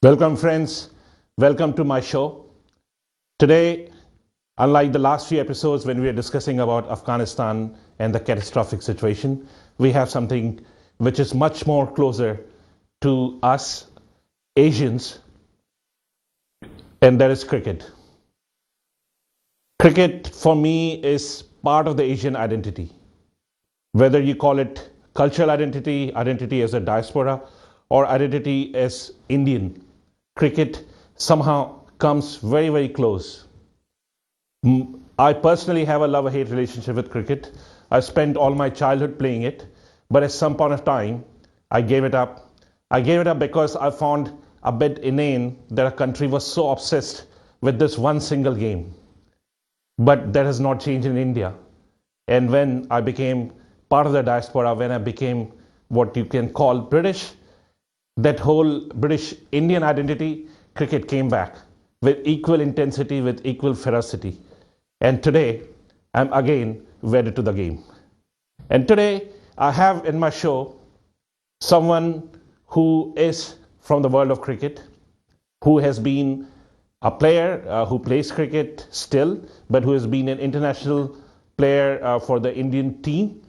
Welcome, friends. Welcome to my show. Today, unlike the last few episodes when we were discussing about Afghanistan and the catastrophic situation, we have something which is much more closer to us Asians, and that is cricket. Cricket, for me, is part of the Asian identity. Whether you call it cultural identity, identity as a diaspora, or identity as Indian, cricket somehow comes very, very close. I personally have a love hate relationship with cricket. I spent all my childhood playing it, but at some point of time, I gave it up. I gave it up because I found a bit inane that a country was so obsessed with this one single game. But that has not changed in India. And when I became part of the diaspora, when I became what you can call British, that whole British Indian identity, cricket came back with equal intensity, with equal ferocity. And today, I'm again wedded to the game. And today, I have in my show someone who is from the world of cricket, who has been a player who plays cricket still, but who has been an international player for the Indian team,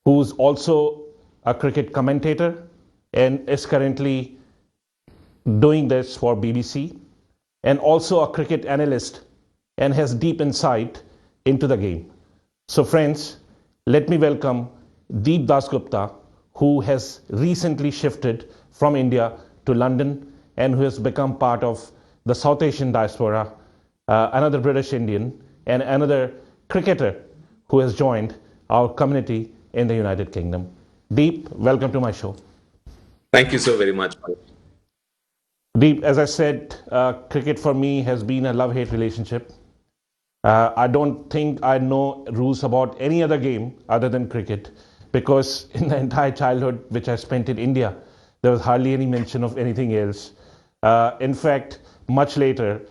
who's also a cricket commentator and is currently doing this for BBC, and also a cricket analyst and has deep insight into the game. So, friends, let me welcome Deep Dasgupta, who has recently shifted from India to London and who has become part of the South Asian diaspora, another British Indian, and another cricketer who has joined our community in the United Kingdom. Deep, welcome to my show. Thank you so very much. Deep, as I said, cricket for me has been a love hate relationship. I don't think I know rules about any other game other than cricket because in the entire childhood which I spent in India, there was hardly any mention of anything else. In fact, much later,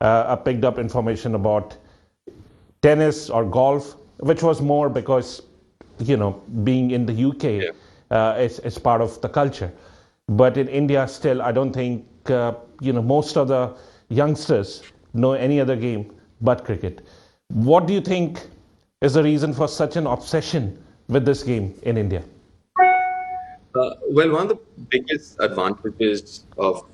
I picked up information about tennis or golf, which was more because, being in the UK, Yeah. it's part of the culture. But in India, still, I don't think, most of the youngsters know any other game but cricket. What do you think is the reason for such an obsession with this game in India? Well, one of the biggest advantages of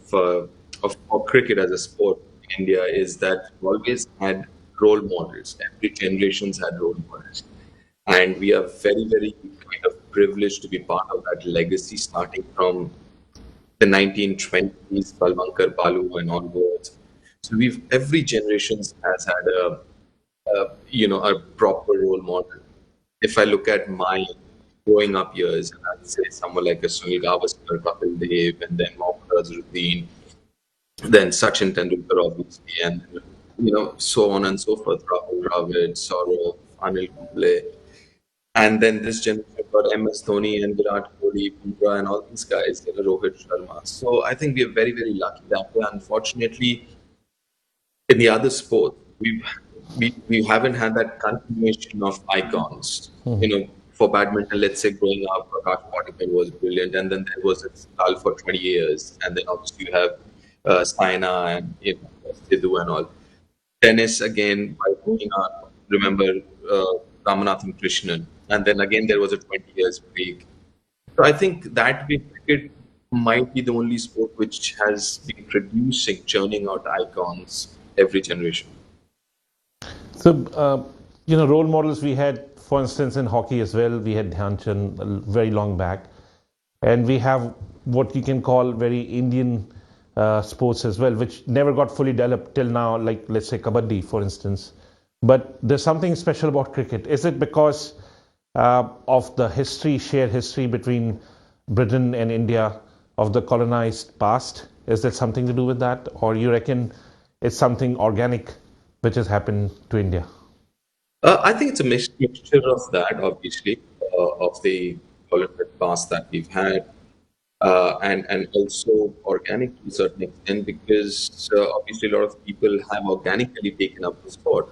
cricket as a sport in India is that we always had role models. Every generation's had role models, and we are very, very kind of privileged to be part of that legacy, starting from the 1920s, Balwankar Balu and onwards. So we've every generation has had a proper role model. If I look at my growing up years, and I'd say someone like a Sunil Gavaskar, Kapil Dev, and then Mohammad Azharuddin, then Sachin Tendulkar, obviously, and so on and so forth. Rahul Dravid, Saurav, Anil Kumble, and then this generation got MS Dhoni and Virat Kohli, Bumrah, and all these guys, Rohit Sharma. So I think we are very, very lucky that way. Unfortunately, in the other sport, we haven't had that continuation of icons. For badminton, let's say growing up, Prakash Patikar was brilliant, and then there was a lull for 20 years, and then obviously you have Saina and Sidhu and all. Tennis again, by growing up, remember Ramanathan Krishnan, and then again there was a 20 years break. So I think that way cricket might be the only sport which has been producing, churning out icons every generation. So, role models we had, for instance, in hockey as well, we had Dhyan Chand very long back. And we have what you can call very Indian sports as well, which never got fully developed till now, like let's say Kabaddi, for instance. But there's something special about cricket. Is it because of the history, shared history between Britain and India of the colonized past? Is there something to do with that? Or you reckon it's something organic which has happened to India? I think it's a mixture of that, obviously, of the Olympic past that we've had, and also organic to a certain extent, because obviously a lot of people have organically taken up the sport.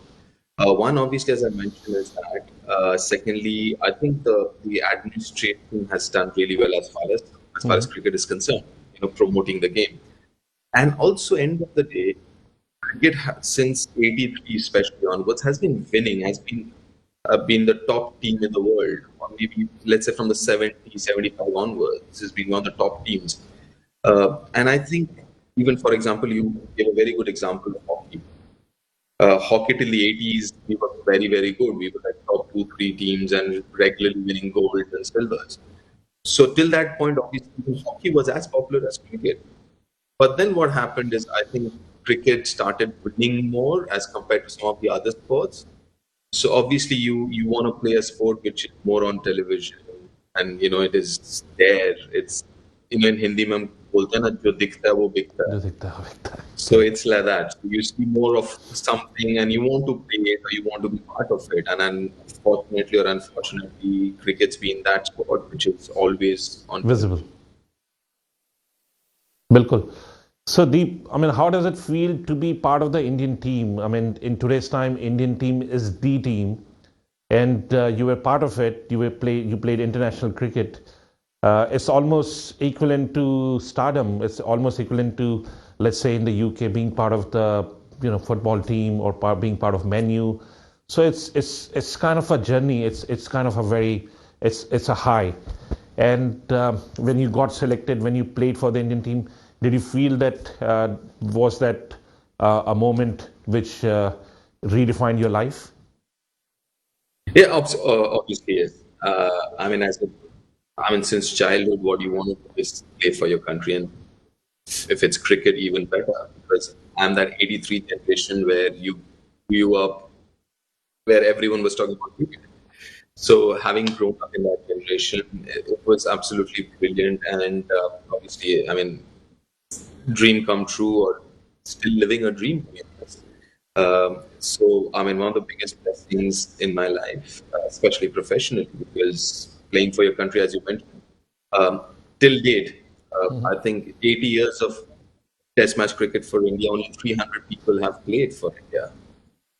One, obviously, as I mentioned, is that. Secondly, I think the administration has done really well as far as Mhm. cricket is concerned, promoting the game. And also, end of the day, cricket since '83, especially onwards, has been winning, has been the top team in the world. Or maybe let's say from the 70s, 75 onwards, this has been one of the top teams. And I think even for example, you gave a very good example of hockey. Hockey till the 80s, we were very, very good. We were like top two, three teams and regularly winning golds and silvers. So till that point, obviously, hockey was as popular as cricket. But then what happened is I think cricket started winning more as compared to some of the other sports. So obviously you want to play a sport which is more on television and it is there. It's in Hindi में हम बोलते हैं ना जो दिखता है वो बिकता है. जो दिखता है, दिखता है. So it's like that. So you see more of something and you want to play it or you want to be part of it. And then fortunately or unfortunately, cricket's been that sport which is always on Visible. Bilkul. So Deep, I mean, how does it feel to be part of the Indian team? I mean, in today's time, Indian team is the team, and you were part of it. You played international cricket. It's almost equivalent to stardom. It's almost equivalent to, let's say, in the UK, being part of the football team or being part of menu. So it's kind of a journey. It's kind of a very it's a high. And when you got selected, when you played for the Indian team, did you feel that was that a moment which redefined your life? Yeah, obviously, yes. I mean, since childhood, what you want to do is play for your country, and if it's cricket, even better, because I'm that '83 generation where you grew up, where everyone was talking about cricket. So, having grown up in that generation, it was absolutely brilliant, and obviously, I mean, dream come true, or still living a dream, to be honest. So, I mean, one of the biggest blessings in my life, especially professionally, because playing for your country, as you mentioned, till date, I think 80 years of Test match cricket for India, only 300 people have played for India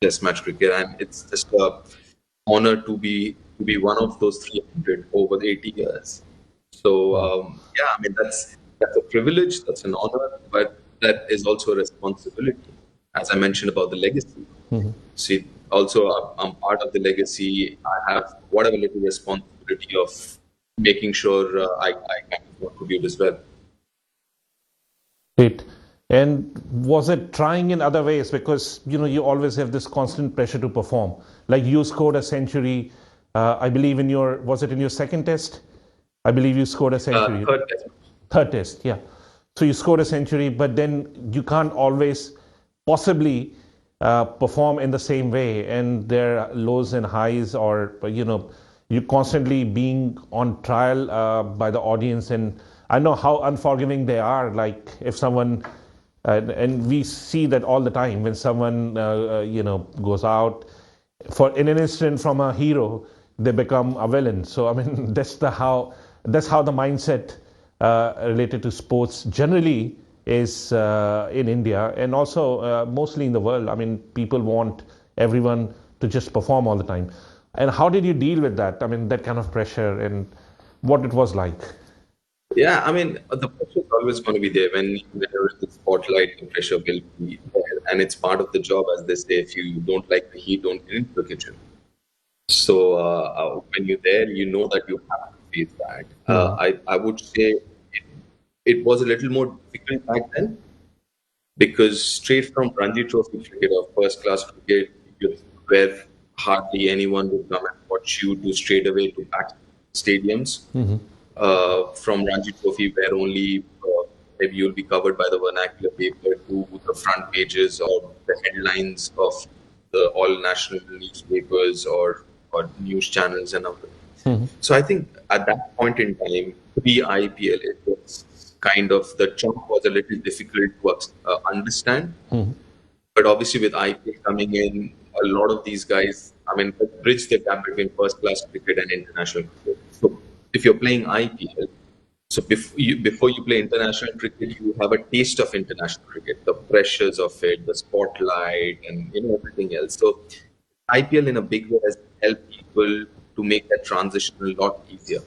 Test match cricket, and it's just a honor to be one of those 300 over the 80 years. So Wow. yeah, I mean that's a privilege, that's an honor, but that is also a responsibility. As I mentioned about the legacy. See, also I'm part of the legacy. I have whatever little responsibility of making sure I can contribute as well. Great. And was it trying in other ways? Because you always have this constant pressure to perform. Like you scored a century, I believe in your was it in your second test? I believe you scored a century. Third test. Third test, yeah. So you scored a century, but then you can't always possibly perform in the same way, and there are lows and highs, or you constantly being on trial by the audience, and I know how unforgiving they are. Like if someone, and we see that all the time when someone goes out for in an instant from a hero, they become a villain. So I mean that's how the mindset related to sports generally is in India, and also mostly in the world. I mean, people want everyone to just perform all the time. And how did you deal with that? I mean, that kind of pressure and what it was like. Yeah, I mean, the pressure is always going to be there when there is the spotlight. The pressure will be there, and it's part of the job, as they say. If you don't like the heat, don't get into the kitchen. So when you're there, you know that you have to face that. I would say it was a little more difficult back then because straight from Ranji Trophy cricket or first class cricket, where hardly anyone would come and watch you to straight away to packed stadiums. From Ranji Trophy, where only maybe you'll be covered by the vernacular paper to the front pages or the headlines of the all national newspapers or news channels and other. So I think at that point in time, pre-IPL, it was kind of the jump was a little difficult to understand. But obviously, with IPL coming in, a lot of these guys, I mean, bridge the gap between first class cricket and international cricket. So if you're playing IPL, so before you play international cricket, you have a taste of international cricket, the pressures of it, the spotlight, and everything else. So IPL in a big way has helped people to make that transition a lot easier.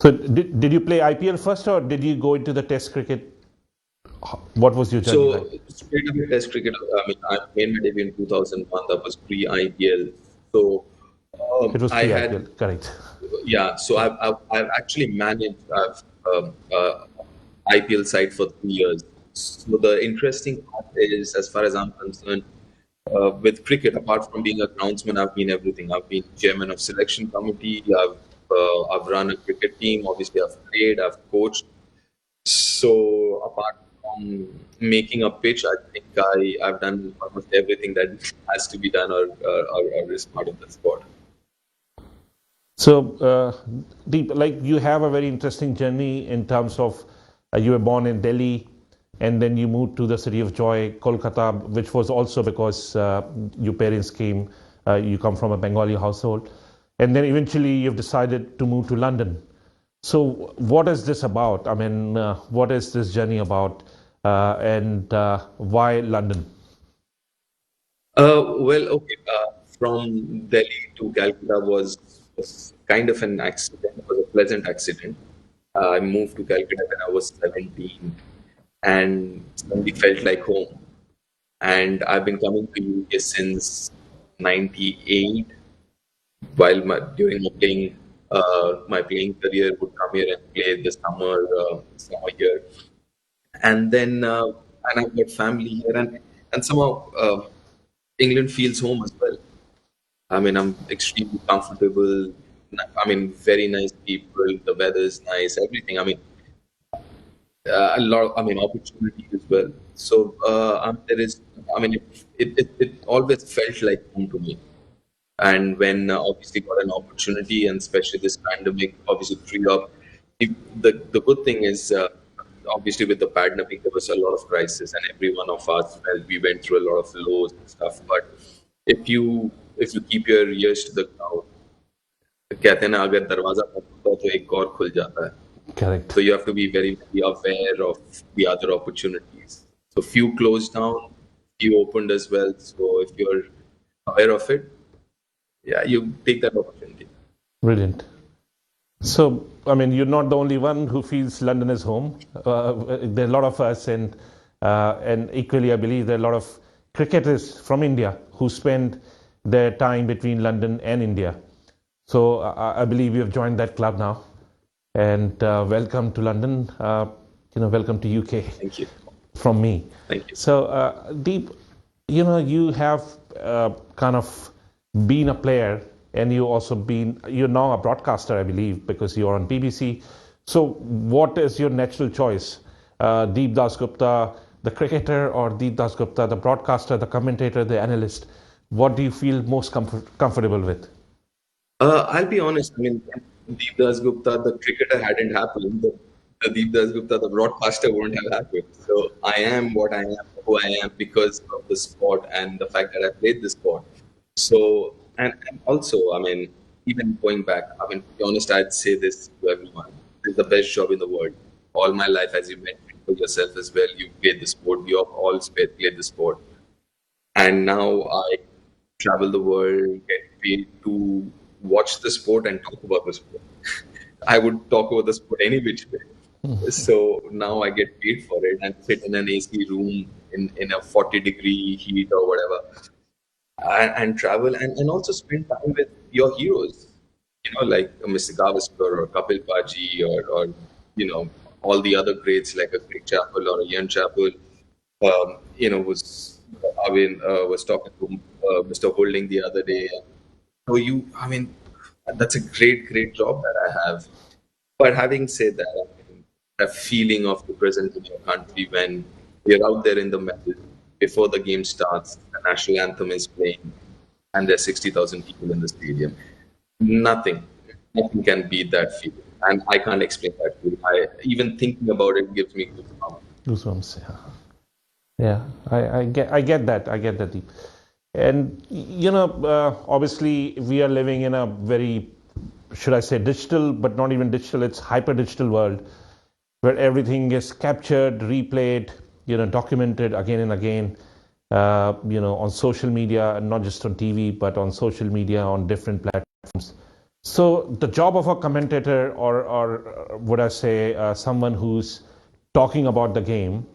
So did you play IPL first, or did you go into the Test cricket? What was your journey like? So straight away Test cricket. I mean, I made my debut in 2001. That was pre-IPL. So It was I pre-IPL, had, correct? yeah. So I've actually managed IPL side for 3 years. So the interesting part is, as far as I'm concerned, with cricket, apart from being a groundsman, I've been everything. I've been chairman of selection committee. I've run a cricket team. Obviously, I've played. I've coached. So apart from making a pitch, I think I've done almost everything that has to be done or is part of the sport. So, Deep, like you have a very interesting journey in terms of you were born in Delhi and then you moved to the city of joy, Kolkata, which was also because your parents came, you come from a Bengali household. And then eventually you've decided to move to London. So, what is this about? I mean, what is this journey about? And why London? Well, okay. From Delhi to Calcutta was kind of an accident. It was a pleasant accident. I moved to Calcutta when I was 17 and suddenly felt like home. And I've been coming to UK since 98. While my playing career would come here and play the summer here, and then and I've got family here, and somehow England feels home as well. I mean, I'm extremely comfortable. I mean, very nice people. The weather is nice. Everything. I mean, a lot. I mean, opportunity as well. So there is. I mean, it always felt like home to me. And when obviously got an opportunity, and especially this pandemic, obviously threw up. The good thing is, obviously with the pandemic, there was a lot of crisis, and every one of us, well, we went through a lot of lows and stuff. But if you keep your ears to the ground, कहते हैं ना अगर दरवाजा बंद होता है तो एक और खुल जाता है. Correct. So you have to be very, very aware of the other opportunities. So few closed down, few opened as well. So if you're aware of it, yeah, you take that opportunity. Brilliant. So, I mean, you're not the only one who feels London is home. There are a lot of us, and equally, I believe there are a lot of cricketers from India who spend their time between London and India. So, I believe you have joined that club now, and welcome to London. Welcome to UK Thank you. from me. Thank you. So, Deep, you have kind of been a player and you're now a broadcaster, I believe, because you're on BBC. So, what is your natural choice? Deep Dasgupta, the cricketer, or Deep Dasgupta, the broadcaster, the commentator, the analyst? What do you feel most comfortable with? I'll be honest. I mean, if Deep Dasgupta, the cricketer, hadn't happened, the Deep Dasgupta, the broadcaster, wouldn't have happened. So I am what I am, who I am, because of the sport and the fact that I played the sport. So, and also, I mean, even going back, I mean, to be honest, I'd say this to everyone: it's the best job in the world. All my life, as you mentioned for yourself as well, you played the sport. We have all played the sport, and now I travel the world, get paid to watch the sport and talk about the sport. I would talk about the sport any which way. So now I get paid for it and sit in an AC room in a 40-degree heat or whatever, and travel and also spend time with your heroes, like Mr. Gavaskar or Kapil Paji or all the other greats like a Craig Chappell or a Ian Chappell. Was I mean was talking to Mr. Holding the other day. So I mean, that's a great job that I have. But having said that, I mean, that feeling of representing your country when you're out there in the medal before the game starts, the national anthem is playing, and there's 60,000 people in the stadium. Nothing, nothing can beat that feeling, and I can't explain that feeling. Even thinking about it gives me goosebumps. Goosebumps. Yeah, I get that, Deep. And obviously, we are living in a very, should I say, digital, but not even digital. It's hyper digital world where everything is captured, replayed, documented again and again. On social media, and not just on TV, but on social media on different platforms. So the job of a commentator, or would I say someone who's talking about the game,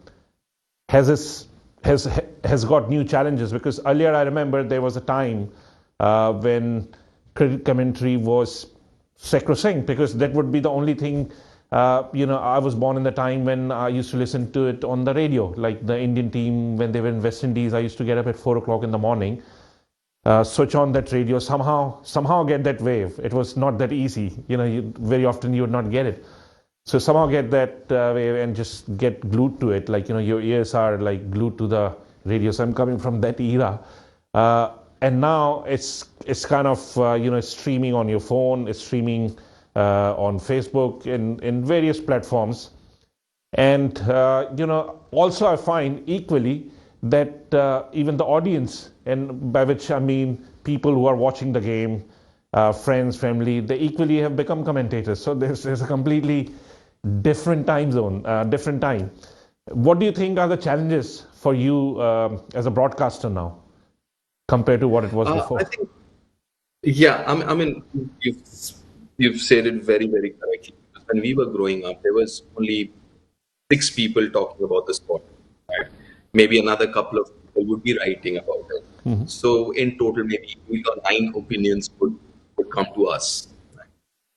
has this, has got new challenges, because earlier I remember there was a time when cricket commentary was sacrosanct, because that would be the only thing. I was born in the time when I used to listen to it on the radio, like the Indian team when they were in West Indies. I used to get up at 4 o'clock in the morning, switch on that radio, somehow get that wave. It was not that easy. Very often you would not get it. So somehow get that wave and just get glued to it. Like, your ears are like glued to the radio. So I'm coming from that era. And now it's kind of, streaming on your phone, it's streaming on Facebook, in various platforms. And also I find equally that even the audience, and by which I mean people who are watching the game, friends, family, they equally have become commentators. So there's a completely different time zone, different time. What do you think are the challenges for you as a broadcaster now compared to what it was I before? think, yeah, I mean, you've said it very, very correctly. When we were growing up, there was only six people talking about the sport, right? Maybe another couple of people would be writing about it. So in total, maybe 8 or 9 opinions would come to us. Right?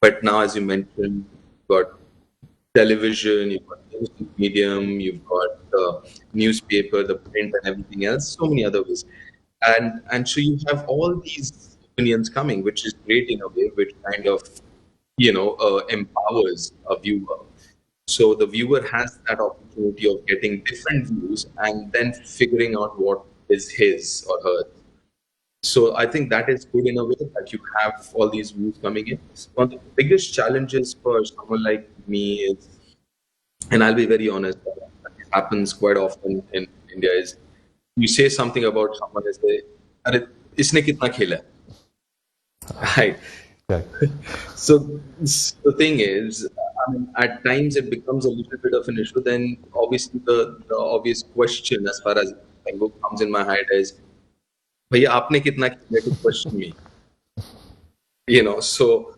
But now, as you mentioned, you've got television, you've got music medium, you've got newspaper, the print, and everything else. So many other ways, and so you have all these opinions coming, which is great in a way, which kind of empowers a viewer. So the viewer has that opportunity of getting different views and then figuring out what is his or her. So I think that is good in a way that you have all these views coming in. One of the biggest challenges for someone like me is, and I'll be very honest, it happens quite often in India, is you say something about someone and say, "Arey, isne kitna khela hai?" Right. Yeah. So the thing is, I mean, at times it becomes a little bit of an issue. Then obviously the obvious question as far as what comes in my head is, "Bhaiya, आपने कितना खेला to question me?" So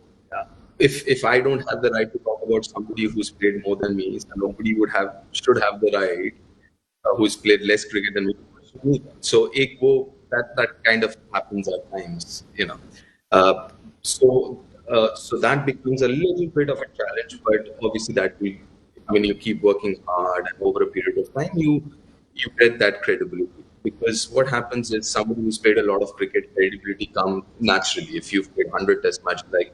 if I don't have the right to talk about somebody who's played more than me, so nobody should have the right who's played less cricket than me to question me. So that kind of happens at times. Uh, so that becomes a little bit of a challenge, but obviously that will, when you keep working hard and over a period of time, you get that credibility. Because what happens is somebody who's played a lot of cricket, credibility comes naturally. If you've played 100 test matches, like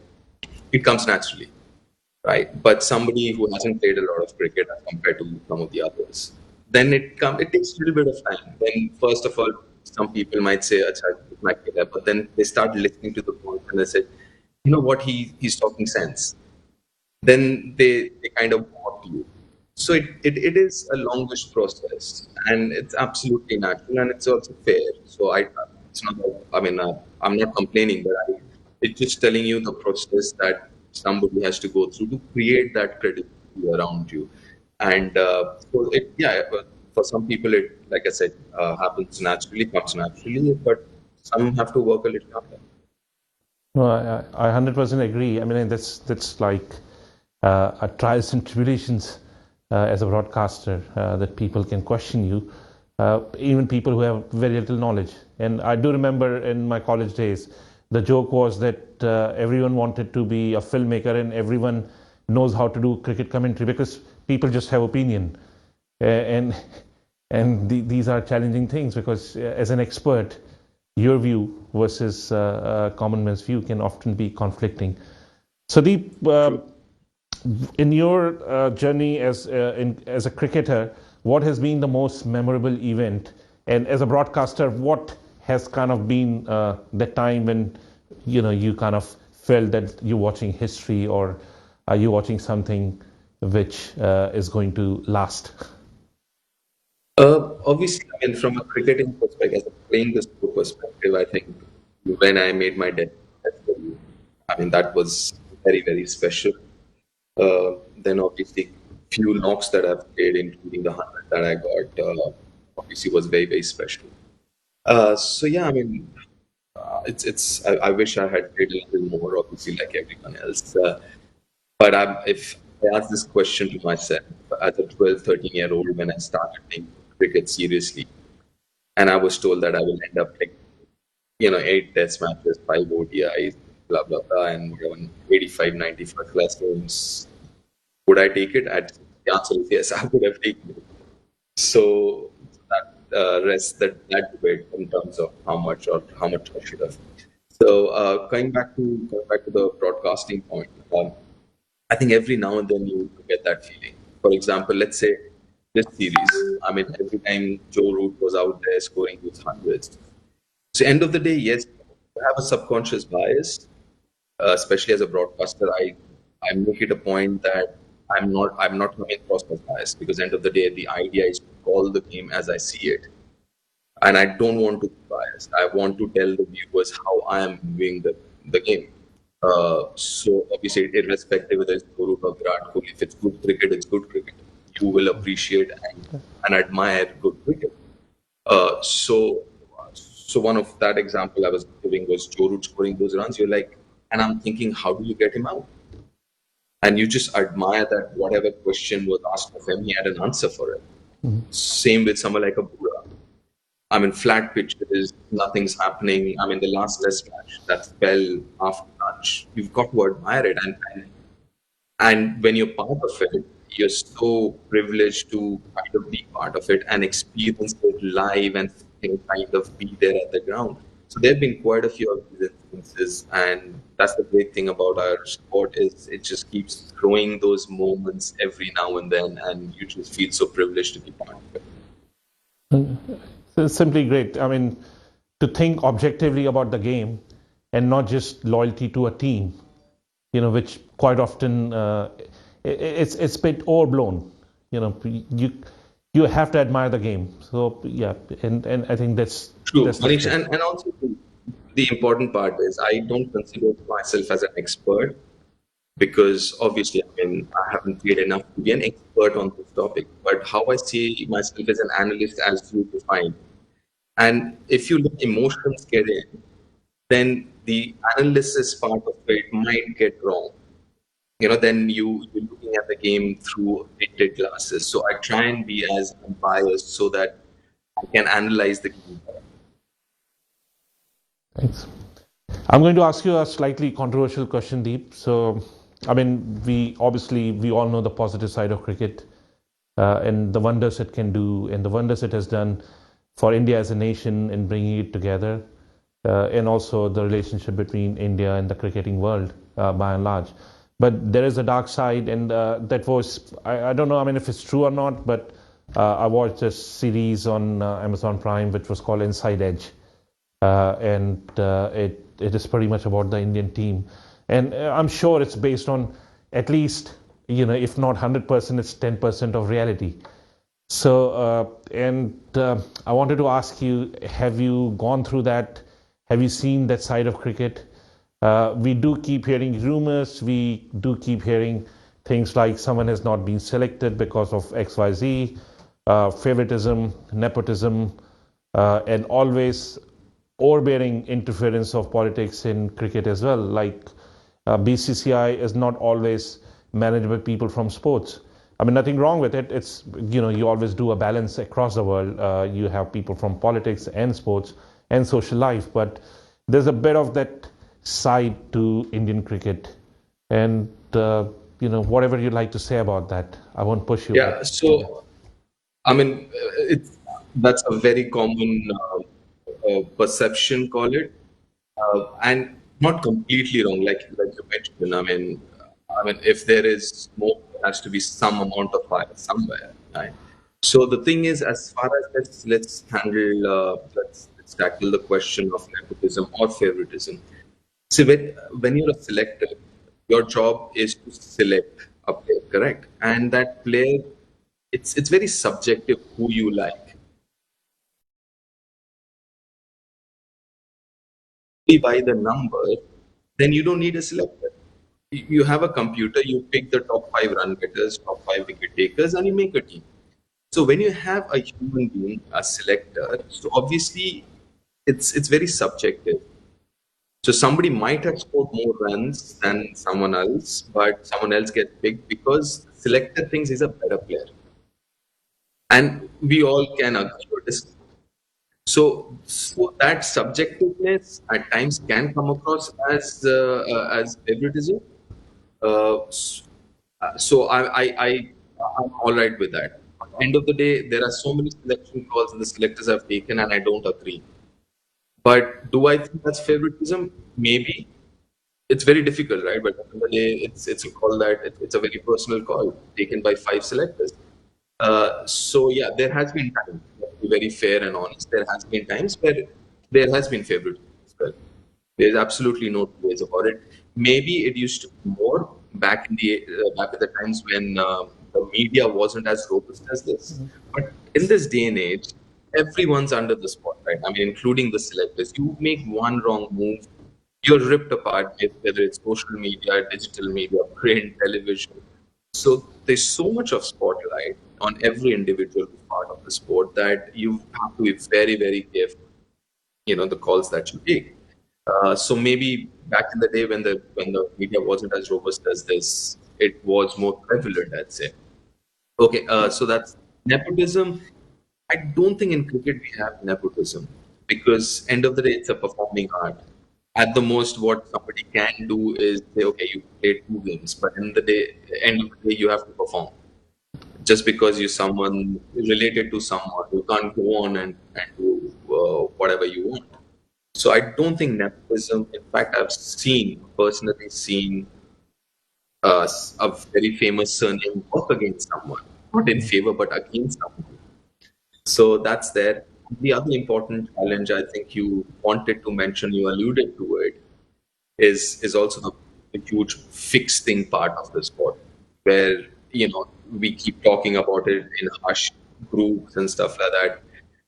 it comes naturally, right? But somebody who hasn't played a lot of cricket as compared to some of the others, then it takes a little bit of time. Then first of all, some people might say, "Acha, kitna khela hai," but then they start listening to the coach and they say, "You know what? He's talking sense." Then they kind of want you. So it is a longish process, and it's absolutely natural, and it's also fair. So it's not. I mean, I'm not complaining, but it's just telling you the process that somebody has to go through to create that credibility around you. And but for some people, it, like I said, happens naturally, comes naturally, but some have to work a little harder. No, I 100% agree. I mean, that's like a trials and tribulations as a broadcaster, that people can question you, even people who have very little knowledge. And I do remember in my college days, the joke was that everyone wanted to be a filmmaker and everyone knows how to do cricket commentary, because people just have opinion. And these are challenging things, because as an expert, your view versus common man's view can often be conflicting. So, Deep, True. in your journey as a cricketer, what has been the most memorable event? And as a broadcaster, what has kind of been the time when you kind of felt that you're watching history, or are you watching something which is going to last? Obviously, I mean, from a cricketing perspective, as a playing the sport perspective, I think when I made my debut, I mean, that was very, very special. Then obviously, few knocks that I've played, including the 100 that I got, obviously was very, very special. So yeah, I mean, I wish I had played a little more, obviously, like everyone else. But if I ask this question to myself as a 12, 13-year-old when I started playing cricket seriously, and I was told that I will end up like, 8 test matches, 5 ODIs, blah blah blah, and won 85, 90 first class games. Would I take it? The answer is yes. I would have taken it. So that rests that debate in terms of how much I should have. So going back to the broadcasting point, I think every now and then you get that feeling. For example, let's say this series. I mean, every time Joe Root was out there scoring those hundreds. So end of the day, yes, you have a subconscious bias, especially as a broadcaster. I make it a point that I'm not coming across as biased, because end of the day, the idea is to call the game as I see it, and I don't want to be biased. I want to tell the viewers how I am viewing the game. So obviously, irrespective whether it's Guru or Virat Kohli, if it's good cricket, it's good cricket. You will appreciate and admire good cricket. So one of that example I was giving was Joe Root scoring those runs. You're like, and I'm thinking, how do you get him out? And you just admire that whatever question was asked of him, he had an answer for it. Same with someone like a Bura. I mean, flat pitches, nothing's happening. I mean, the last test match that fell after lunch, you've got to admire it. And when you're part of it, you're so privileged to kind of be part of it and experience it live and kind of be there at the ground. So there have been quite a few of these instances, and that's the great thing about our sport is it just keeps throwing those moments every now and then, and you just feel so privileged to be part of it. It's simply great. I mean, to think objectively about the game and not just loyalty to a team, which quite often it's a bit overblown. You you have to admire the game. So yeah, and I think True, that's Manish, good. and also the important part is I don't consider myself as an expert, because obviously, I mean, I haven't played enough to be an expert on this topic. But how I see myself as an analyst, as you define, and if you let emotions get in, then the analysis part of it might get wrong. Then you're looking at the game through tinted glasses. So I try and be as unbiased so that I can analyze the game better. Thanks. I'm going to ask you a slightly controversial question, Deep. So, I mean, we all know the positive side of cricket, and the wonders it can do, and the wonders it has done for India as a nation in bringing it together, and also the relationship between India and the cricketing world, by and large. But there is a dark side, and that was, I don't know, I mean, if it's true or not, but I watched a series on Amazon Prime which was called Inside Edge, and it is pretty much about the Indian team, and I'm sure it's based on at least, if not 100%, it's 10% of reality. So, and I wanted to ask you, have you gone through that? Have you seen that side of cricket? We do keep hearing rumors. We do keep hearing things like someone has not been selected because of XYZ, favoritism, nepotism, and always overbearing interference of politics in cricket as well. Like BCCI is not always managed by people from sports. I mean, nothing wrong with it. It's, you always do a balance across the world. You have people from politics and sports and social life, but there's a bit of that side to Indian cricket. And, whatever you'd like to say about that, I won't push you, Yeah, but yeah. so I mean, that's a very common perception, call it, and not completely wrong, like you mentioned. I mean, if there is smoke, there has to be some amount of fire somewhere, right? So the thing is, as far as let's tackle the question of nepotism or favoritism. See, when you're a selector, your job is to select a player, correct? And that player, it's very subjective who you like. If you by the number, then you don't need a selector. You have a computer, you pick the top five run getters, top five wicket takers, and you make a team. So when you have a human being, a selector, so obviously it's very subjective. So somebody might have scored more runs than someone else, but someone else gets picked because selector thinks he's a better player. and we all can agree or disagree. So that subjectiveness at times can come across as favoritism. So I'm all right with that. At the end of the day, there are so many selection calls that the selectors have taken, and I don't agree. But do I think that's favoritism? Maybe. It's very difficult, right? But at the end of the day, it's a call that it's a very personal call taken by five selectors. So yeah, there has been times, to be very fair and honest, there has been times where there has been favoritism as well. There's absolutely no two ways about it. Maybe it used to be more back at the times when the media wasn't as robust as this. But in this day and age, everyone's under the spotlight. I mean, including the selectors. You make one wrong move, you're ripped apart, whether it's social media, digital media, print, television. So there's so much of spotlight on every individual who's part of the sport that you have to be very, very careful, the calls that you take. So maybe back in the day when the media wasn't as robust as this, it was more prevalent, I'd say. Okay, so that's nepotism. I don't think in cricket we have nepotism because end of the day it's a performing art. At the most, what somebody can do is say, okay, you play two games, but in the day, end of the day, you have to perform. Just because you're someone related to someone, you can't go on and do whatever you want. So I don't think nepotism. In fact, I've personally seen a very famous surname work against someone, not in favor but against someone. So that's there. The other important challenge I think you wanted to mention, you alluded to it, is also the huge fixing part of the sport, where we keep talking about it in hush groups and stuff like that.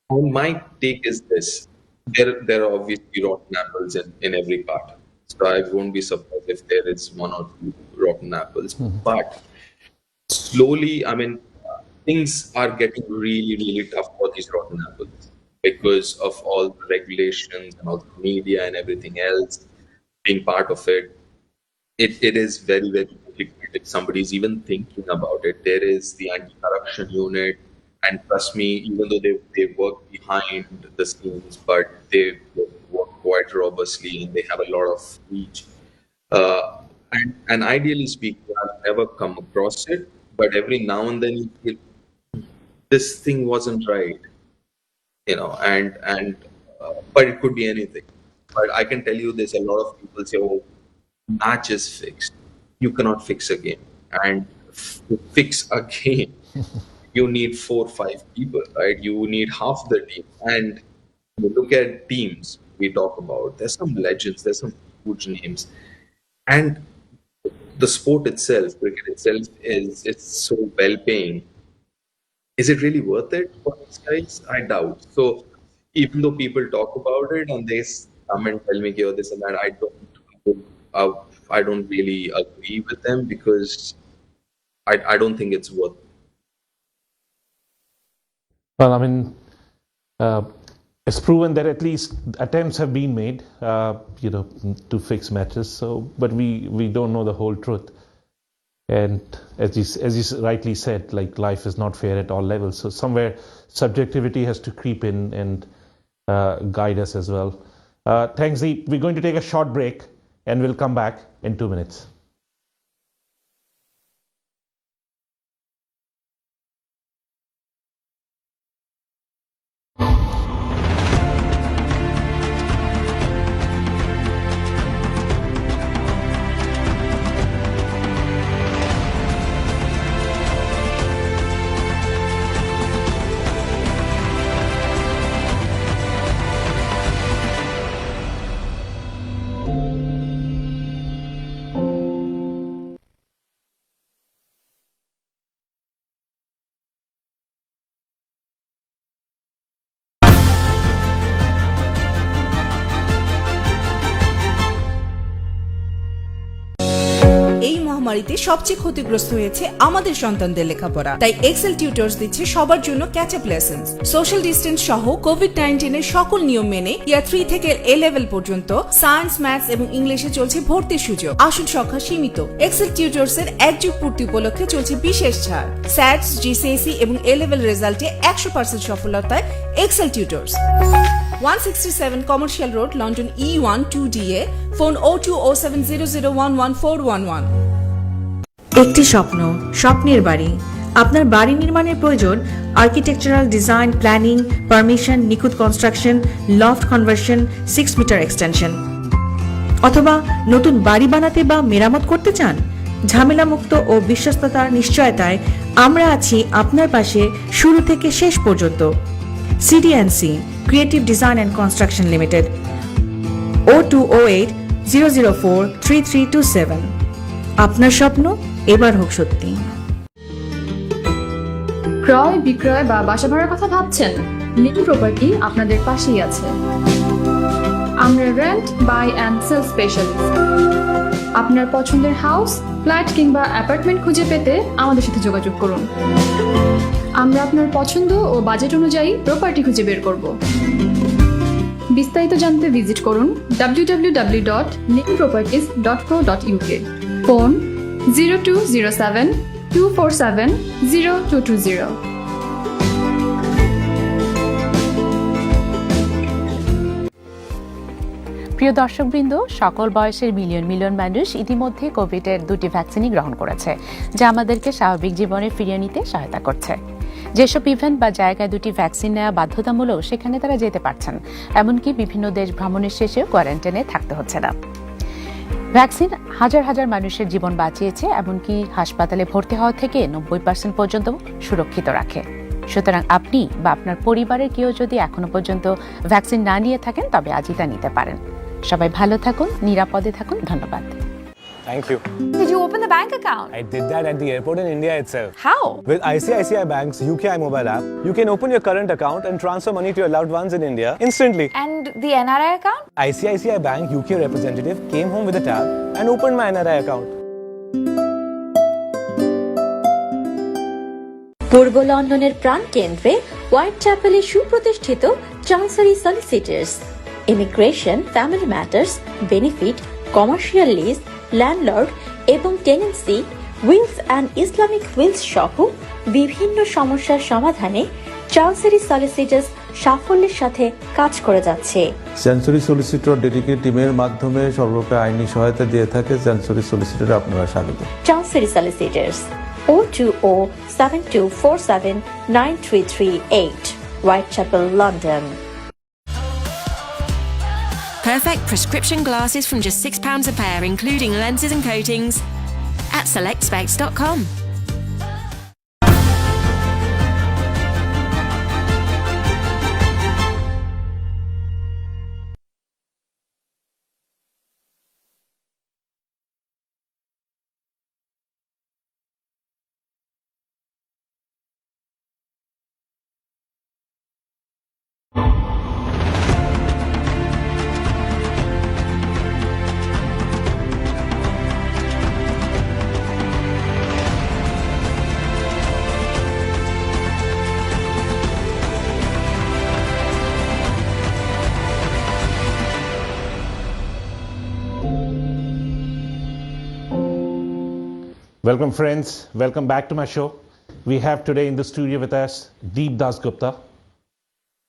And my take is this: there are obviously rotten apples in every part. So I won't be surprised if there is one or two rotten apples. But slowly, I mean, things are getting really, really tough for these rotten apples because of all the regulations and all the media and everything else being part of it. It is very, very difficult if somebody is even thinking about it. There is the anti-corruption unit, and trust me, even though they work behind the scenes, but they work quite robustly and they have a lot of reach. And ideally speaking, I've never come across it, but every now and then you feel this thing wasn't right, but it could be anything. But I can tell you this: a lot of people say, "Oh, match is fixed. You cannot fix a game, and to fix a game, you need 4 or 5 people, right? You need half the team, and you look at teams we talk about. There's some legends. There's some huge names, and the sport itself, cricket itself, is it's so well paying. Is it really worth it for these guys? I doubt. So even though people talk about it and they come and tell me, "Oh, this and that," uh, I don't really agree with them because I don't think it's worth. Well, I mean, uh, it's proven that at least attempts have been made, to fix matches. So, but we don't know the whole truth. And as you rightly said, like life is not fair at all levels. So somewhere subjectivity has to creep in and guide us as well. Thanks, Deep. We're going to take a short break, and we'll come back in 2 minutes. মহামারীতে সবচেয়ে ক্ষতিগ্রস্ত হয়েছে আমাদের সন্তানদের লেখাপড়া। তাই Excel tutors দিচ্ছে সবার জন্য catch up lessons. Social distance সহ কোভিড-19 এর সকল নিয়ম মেনে ইয়ার 3 থেকে এ লেভেল পর্যন্ত সায়েন্স, ম্যাথস এবং ইংলিশে চলছে ভর্তির সুযোগ। আসন সংখ্যা সীমিত। এক্সেল টিউটরস এর এক যুগ পূর্তি উপলক্ষে চলছে বিশেষ ছাড়। স্যাটস, জিসিএসই এবং এ লেভেল রেজাল্টে 100% সফলতায় Excel Tutors. 167 Commercial Road, London E1 2DA. Phone 0207001111. একটি স্বপ্ন, স্বপ্নের বাড়ি। আপনার বাড়ি নির্মাণের প্রয়োজন আর্কিটেকচারাল ডিজাইন, প্ল্যানিং, পারমিশন, নিখুঁত construction, loft conversion, 6 metre extension, অথবা নতুন বাড়ি বানাতে বা মেরামত করতে চান? ঝামেলামুক্ত ও বিশ্বস্ততার নিশ্চয়তায় আমরা আছি আপনার পাশে শুরু থেকে শেষ পর্যন্ত। CDNC Creative Design and Construction Limited, 0208 004 3327। আপনার স্বপ্ন এবার হোক সত্যি। ক্রয়, বিক্রয় বা বাসা ভাড়ার কথা ভাবছেন? লিভিং প্রপার্টি আপনাদের পাশেই আছে। আমরা rent, buy and sell specialist. আপনার পছন্দের হাউস, ফ্ল্যাট কিংবা অ্যাপার্টমেন্ট খুঁজে পেতে আমাদের সাথে যোগাযোগ করুন। আমরা আপনার পছন্দ ও বাজেট অনুযায়ী প্রপার্টি খুঁজে বের করব। বিস্তারিত জানতে ভিজিট করুন www.livingproperties.co.uk। ফোন 0207 247 0220। প্রিয় দর্শকবৃন্দ, সকল বয়সের মিলিয়ন মিলিয়ন মানুষ ইতিমধ্যে কোভিডের 2টি ভ্যাকসিনই গ্রহণ করেছে, যা আমাদেরকে স্বাভাবিক জীবনে ফিরিয়ে নিতে সহায়তা করছে। যেসব ইভেন্ট বা জায়গায় 2টি ভ্যাকসিন নেওয়া বাধ্যতামূলক, সেখানে তারা যেতে পারছেন। এমনকি বিভিন্ন দেশ ভ্রমণের শেষেও কোয়ারেন্টাইনে থাকতে হচ্ছে না। ভ্যাকসিন হাজার হাজার মানুষের জীবন বাঁচিয়েছে, এমনকি হাসপাতালে ভর্তি হওয়া থেকে 90% পর্যন্ত সুরক্ষিত রাখে। সুতরাং আপনি বা আপনার পরিবারের কেউ যদি এখনো পর্যন্ত ভ্যাকসিন না নিয়ে থাকেন, তবে আজই তা নিতে পারেন। সবাই ভালো থাকুন, নিরাপদে থাকুন। ধন্যবাদ। Thank you. Did you open the bank account? I did that at the airport in India itself. How? With ICICI Bank's UKI mobile app, you can open your current account and transfer money to your loved ones in India instantly. And the NRI account? ICICI Bank UK representative came home with a tab and opened my NRI account. পূর্ব লন্ডনের প্রাণকেন্দ্রে White চ্যাপেলে সুপ্রতিষ্ঠিত Chancery Solicitors, immigration, family matters, benefit, commercial lease, landlord এবং tenancy, wills and Islamic wills সহ বিভিন্ন সমস্যার সমাধানে চান্সারি সলিসিটর্স সাফল্যের সাথে কাজ করে যাচ্ছে। চান্সারি সলিসিটর ডেডিকেটেড টিমের মাধ্যমে সর্বপ্রকার আইনি সহায়তা দিয়ে থাকে। চান্সারি সলিসিটরে আপনারা স্বাগত। চান্সারি সলিসিটর্স 02072479338, Whitechapel, London. Perfect prescription glasses from just £6 a pair, including lenses and coatings, at selectspecs.com. Welcome friends, welcome back to my show. We have today in the studio with us Deep Dasgupta.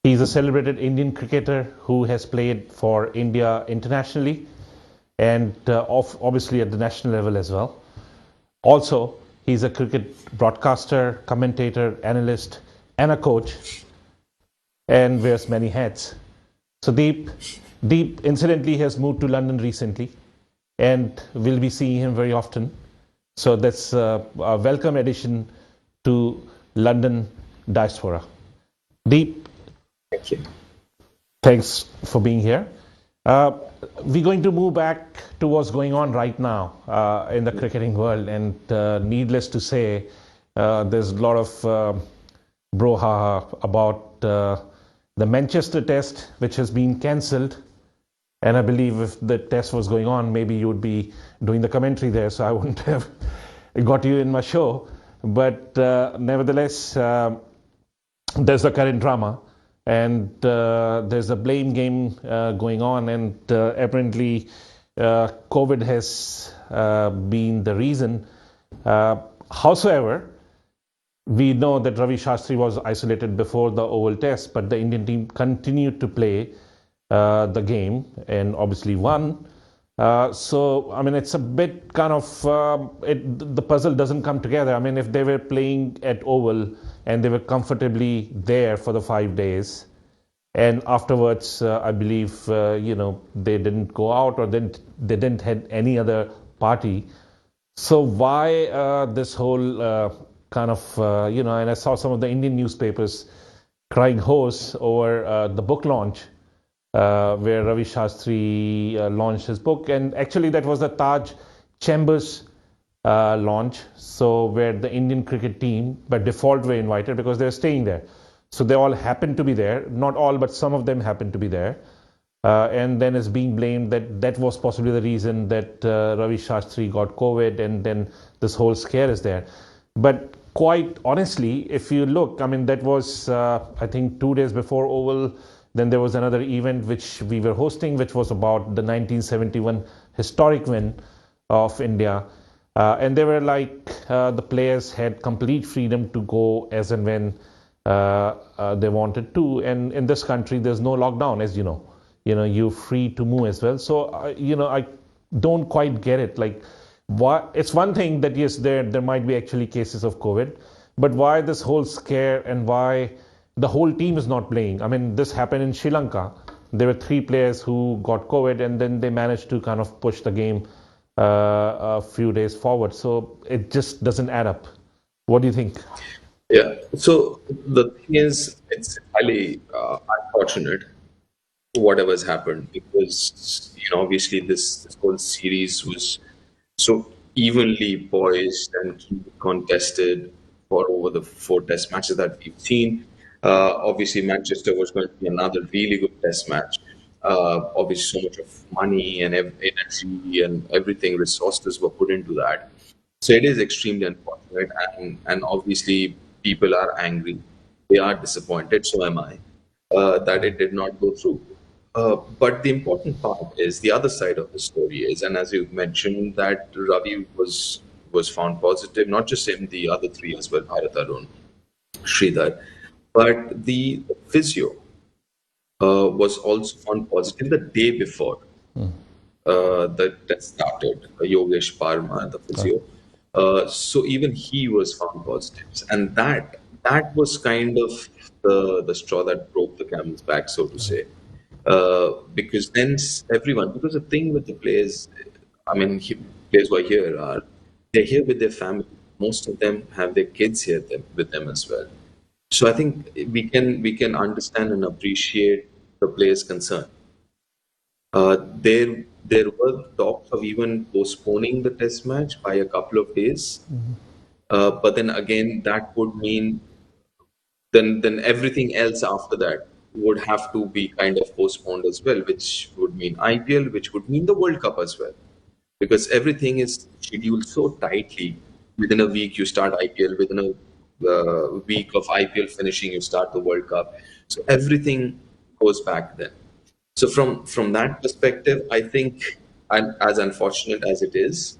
He's a celebrated Indian cricketer who has played for India internationally and obviously at the national level as well. Also, he's a cricket broadcaster, commentator, analyst and a coach, and wears many hats. So Deep incidentally has moved to London recently and we'll be seeing him very often. So that's a welcome addition to London diaspora. Deep, Thank you. thanks for being here. We're going to move back to what's going on right now in the cricketing world, and needless to say, there's a lot of brouhaha about the Manchester Test, which has been cancelled And I believe if the test was going on, maybe you would be doing the commentary there, so I wouldn't have got you in my show. But nevertheless, there's the current drama, and there's a blame game going on, and apparently COVID has been the reason. Howsoever, we know that Ravi Shastri was isolated before the Oval Test, but the Indian team continued to play the game and obviously won. So, I mean, it's a bit kind of, the puzzle doesn't come together. I mean, if they were playing at Oval and they were comfortably there for the 5 days, and afterwards, I believe, they didn't go out or they didn't have any other party. So why this whole kind of, and I saw some of the Indian newspapers crying hoarse over the book launch where Ravi Shastri launched his book. And actually that was the Taj Chambers launch, so where the Indian cricket team by default were invited because they were staying there. So they all happened to be there, not all, but some of them happened to be there. And then it's being blamed that that was possibly the reason that Ravi Shastri got COVID, and then this whole scare is there. But quite honestly, if you look, I mean, that was, I think, 2 days before Oval. Then there was another event which we were hosting, which was about the 1971 historic win of India. And they were like, the players had complete freedom to go as and when they wanted to. And in this country, there's no lockdown, as you know. You're free to move as well. So, I don't quite get it. Like, why? It's one thing that, yes, there might be actually cases of COVID, but why this whole scare and why the whole team is not playing? I mean, this happened in Sri Lanka. There were 3 players who got COVID, and then they managed to kind of push the game a few days forward. So it just doesn't add up. What do you think? Yeah. So the thing is, it's highly unfortunate whatever's happened, because obviously this whole series was so evenly poised and contested for over the 4 test matches that we've seen. Obviously, Manchester was going to be another really good test match. Obviously, so much of money and energy and everything, resources were put into that. So it is extremely unfortunate, and obviously people are angry. They are disappointed, so am I, that it did not go through. But the important part is the other side of the story is, and as you mentioned, that Ravi was found positive, not just him, the other 3 as well, Bharat Arun, Sridhar. But the physio was also found positive the day before the test started, Yogesh Parma, the physio. So even he was found positive. And that was kind of the straw that broke the camel's back, so to say. Because then because the thing with the players, I mean, players who are here they're here with their family. Most of them have their kids here with them as well. So I think we can understand and appreciate the players' concern. There were talks of even postponing the test match by a couple of days, but then again that would mean then everything else after that would have to be kind of postponed as well, which would mean IPL, which would mean the World Cup as well, because everything is scheduled so tightly. Within a week you start IPL, within a week of IPL finishing you start the World Cup, so everything goes back then. So from that perspective, I think, and as unfortunate as it is,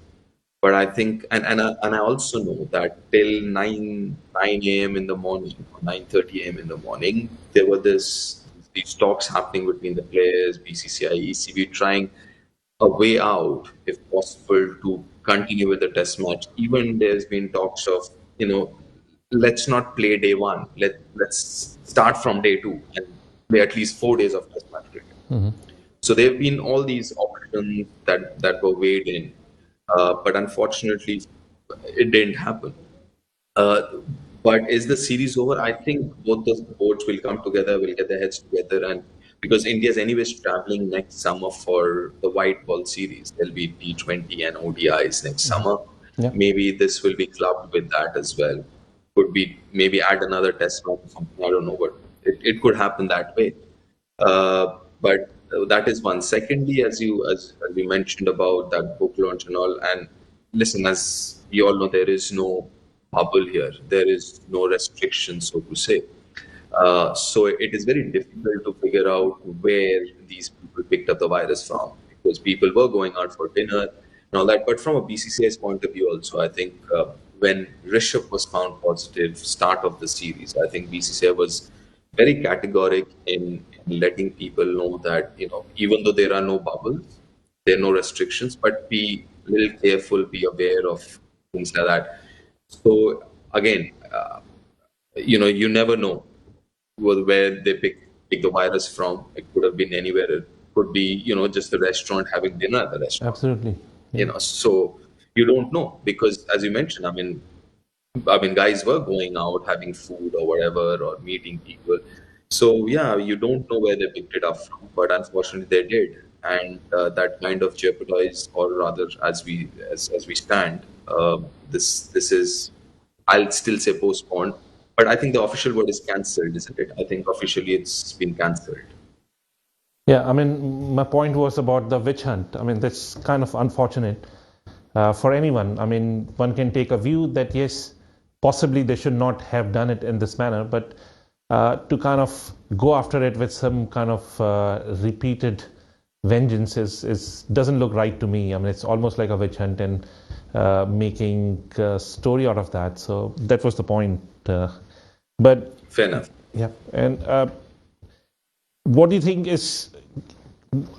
but I think, and I also know that till 9 a.m. in the morning, 9:30 a.m. in the morning, there were these talks happening between the players, BCCI, ECB, trying a way out, if possible, to continue with the test match. Even there's been talks of, let's not play day 1. Let's start from day 2 and play at least 4 days of test match cricket. So there have been all these options that were weighed in, but unfortunately, it didn't happen. But is the series over? I think both the boards will come together, will get their heads together, and because India's anyways traveling next summer for the white ball series, there'll be T20 and ODIs next summer. Yeah. Maybe this will be clubbed with that as well. Could be maybe add another test match or something. I don't know, but it could happen that way. But that is one. Secondly, as you mentioned about that book launch and all, and listen, as you all know, there is no bubble here. There is no restriction, so to say. So it is very difficult to figure out where these people picked up the virus from, because people were going out for dinner and all that. But from a BCCI's point of view, also, I think when Rishabh was found positive, start of the series, I think BCCI was very categoric in letting people know that, even though there are no bubbles, there are no restrictions, but be a little careful, be aware of things like that. So again, you never know where they pick the virus from. It could have been anywhere. It could be, just the restaurant having dinner at the restaurant. Absolutely. So you don't know, because as you mentioned, I mean, guys were going out having food or whatever, or meeting people. So yeah, you don't know where they picked it up from, but unfortunately they did, and that kind of jeopardized, or rather, as we stand, this is, I'll still say postponed, but I think the official word is cancelled, isn't it? I think officially it's been cancelled. Yeah, I mean, my point was about the witch hunt. I mean, that's kind of unfortunate for anyone. I mean, one can take a view that yes, possibly they should not have done it in this manner, but to kind of go after it with some kind of repeated vengeance is doesn't look right to me. I mean, it's almost like a witch hunt and making a story out of that. So that was the point. But Fair enough. yeah, and what do you think is?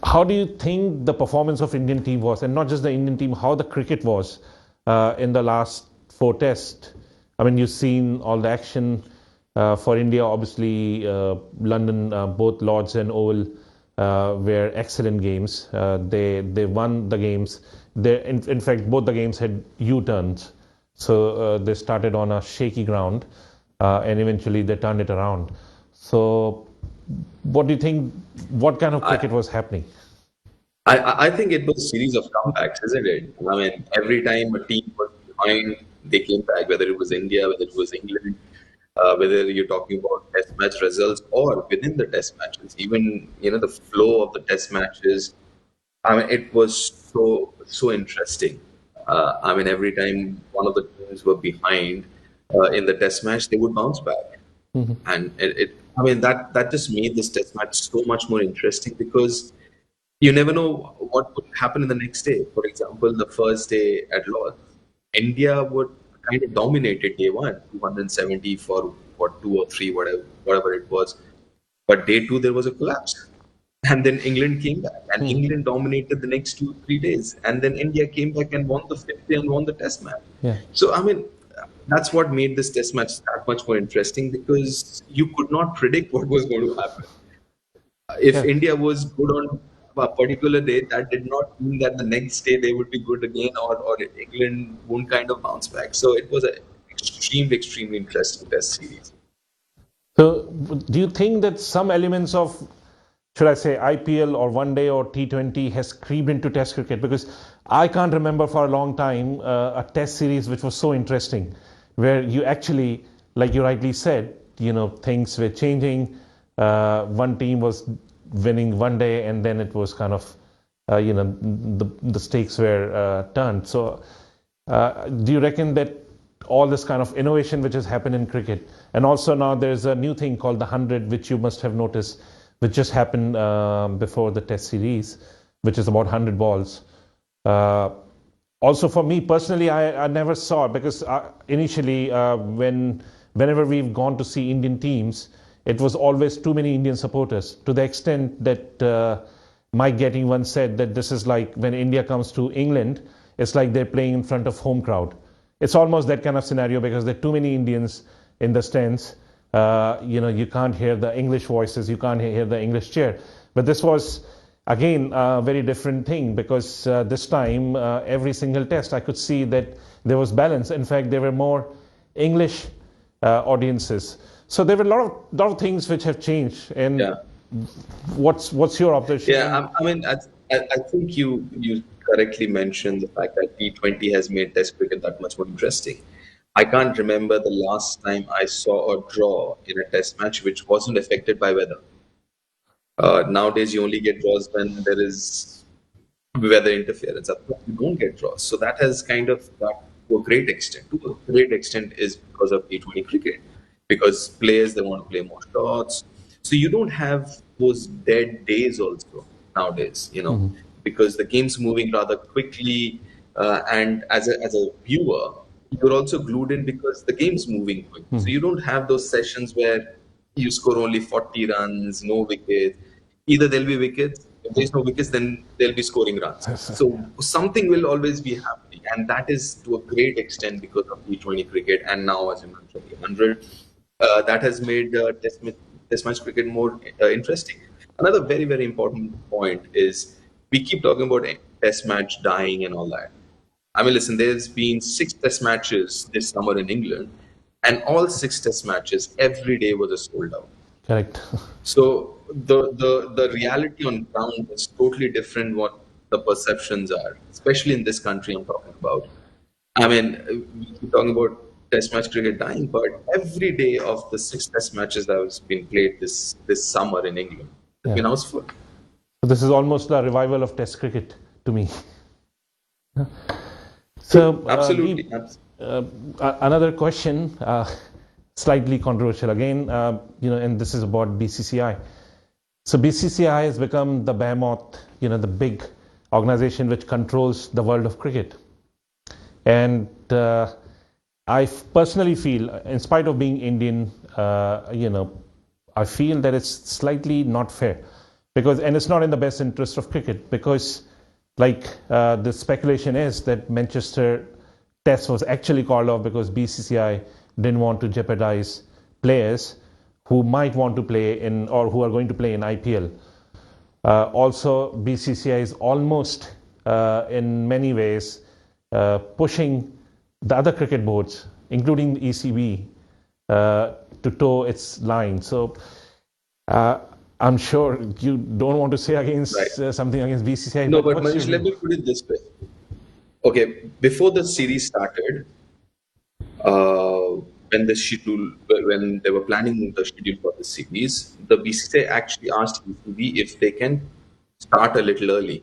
How do you think the performance of Indian team was, and not just the Indian team, how the cricket was in the last 4 tests? I mean, you've seen all the action for India. Obviously, London, both Lords and Oval were excellent games. They won the games. In fact, both the games had U-turns. So they started on a shaky ground, and eventually they turned it around. So what do you think? What kind of cricket was happening? I think it was a series of comebacks, isn't it? I mean, every time a team was behind, they came back, whether it was India, whether it was England, whether you're talking about test match results or within the test matches, even, the flow of the test matches. I mean, it was so interesting. I mean, every time one of the teams were behind in the test match, they would bounce back. And I mean, that just made this test match so much more interesting, because you never know what would happen in the next day. For example, the first day at Lord's, India would kind of dominated day one, 270 for what, 2 or 3, whatever it was. But day two, there was a collapse. And then England came back, and England dominated the next 2-3 days. And then India came back and won the 5th day and won the test match. Yeah. So, I mean, that's what made this test match that much more interesting, because you could not predict what was going to happen. If India was good on a particular day, that did not mean that the next day they would be good again, or England won't kind of bounce back. So it was an extremely interesting test series. So do you think that some elements of, should I say, IPL or one day or T20 has creeped into test cricket? Because I can't remember for a long time a test series which was so interesting, where you actually, like you rightly said, things were changing. One team was winning one day, and then it was kind of, the stakes were turned. So do you reckon that all this kind of innovation which has happened in cricket, and also now there's a new thing called the 100, which you must have noticed, which just happened before the test series, which is about 100 balls. Also for me personally, I never saw it, because initially whenever we've gone to see Indian teams, it was always too many Indian supporters, to the extent that Mike Getting once said that this is like when India comes to England, it's like they're playing in front of home crowd. It's almost that kind of scenario, because there are too many Indians in the stands. You can't hear the English voices, you can't hear the English cheer. But this was, again, a very different thing, because this time, every single test, I could see that there was balance. In fact, there were more English audiences. So there were a lot of things which have changed. And what's your observation? Yeah, I mean, I think you correctly mentioned the fact that T20 has made Test cricket that much more interesting. I can't remember the last time I saw a draw in a Test match which wasn't affected by weather. Nowadays, you only get draws when there is weather interference. Otherwise, you don't get draws. So that has kind of got to a great extent. To a great extent is because of T20 cricket, because players they want to play more shots. So you don't have those dead days also nowadays. Because the game's moving rather quickly, and as a viewer, you're also glued in because the game's moving quick. So you don't have those sessions where you score only 40 runs, no wicket. Either there'll be wickets. If there's no wickets, then they'll be scoring runs. So something will always be happening, and that is to a great extent because of T20 cricket, and now, as you mentioned, the 100. That has made test match cricket more interesting. Another very, very important point is we keep talking about test match dying and all that. I mean, listen, there's been 6 test matches this summer in England, and all 6 test matches, every day was a sold out. Correct. So the reality on ground is totally different what the perceptions are, especially in this country I'm talking about. I mean, we keep talking about test match cricket dying, but every day of the 6 test matches that have been played this summer in England has been houseful. So this is almost the revival of test cricket to me. So absolutely. Another question, slightly controversial again, and this is about BCCI. So BCCI has become the behemoth, the big organization which controls the world of cricket. And I personally feel, in spite of being Indian, I feel that it's slightly not fair, and it's not in the best interest of cricket, because the speculation is that Manchester Test was actually called off because BCCI didn't want to jeopardize players who might want to play in, or who are going to play in IPL. Also, BCCI is almost, in many ways, pushing the other cricket boards, including the ECB, to toe its line. So I'm sure you don't want to say against something against BCCI. No, but Manish, let me put it this way. Okay, before the series started, when they were planning the schedule for the series, the BCCI actually asked ECB if they can start a little early.